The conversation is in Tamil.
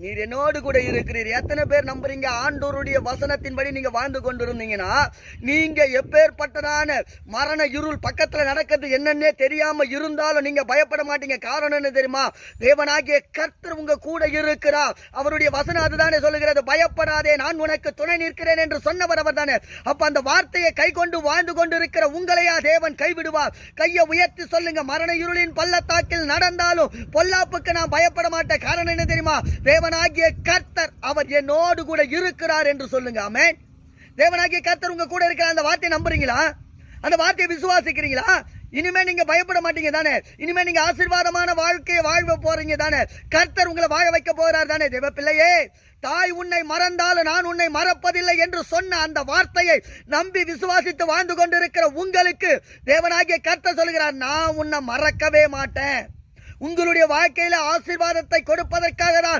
நீர் என்னோடு கூட இருக்கிறீர். எத்தனை பேர் நம்புறீங்க? ஆண்டவருடைய வசனத்தின்படி நீங்க வாழ்ந்து கொண்டிருந்தீங்கன்னா நீங்க எப்பேற்பட்டதான மரண இருள் பக்கத்துல நடக்கிறது என்னன்னே தெரியாம இருந்தாலும் நீங்க பயப்பட மாட்டீங்க. காரணம் என்ன தெரியுமா? தேவனாகிய கர்த்தர் உங்க கூட இருக்கிறார். அவருடைய வசனம் அதுதானே சொல்லுகிறது, பயப்படாதே நான் உனக்கு துணை நிற்கிறேன் என்று சொன்னவர் அவர் தானே. அப்ப அந்த வார்த்தையை கை கொண்டு வாழ்ந்து கொண்டிருக்கிற உங்களையா தேவன் கைவிடுவார்? கையை உயர்த்தி சொல்லுங்க, மரண இருளின் பள்ளத்தாக்கில் நடந்தாலும் பொல்லாப்புக்கு நான் பயப்பட மாட்டேன். காரணம் என்ன தெரியுமா? தேவனாகிய கர்த்தர் அவர் என்னோடு கூட இருக்கிறார் என்று சொல்லுங்க. ஆமென். தேவனாகிய கர்த்தர் உங்க கூட இருக்கிற அந்த வார்த்தையை நம்புறீங்களா? அந்த வார்த்தையை விசுவாசிக்கிறீங்களா? இனிமே நீங்க பயப்பட மாட்டீங்க தானே? இனிமே நீங்க ஆசீர்வாதமான வாழ்க்கையை வாழ்வ போறீங்க தானே? கர்த்தர் உங்களை வாழ வைக்க போறார் தானே? தேவ பிள்ளையே, தாய் உன்னை மறந்தாலும் நான் உன்னை மறப்பதில்லை என்று சொன்ன அந்த வார்த்தையை நம்பி விசுவாசித்து வாழ்ந்து கொண்டிருக்கிற உங்களுக்கு தேவனாகிய கர்த்தர் சொல்கிறார், நான் உன்னை மறக்கவே மாட்டேன். உங்களுடைய வாழ்க்கையில ஆசீர்வாதத்தை கொடுப்பதற்காக தான்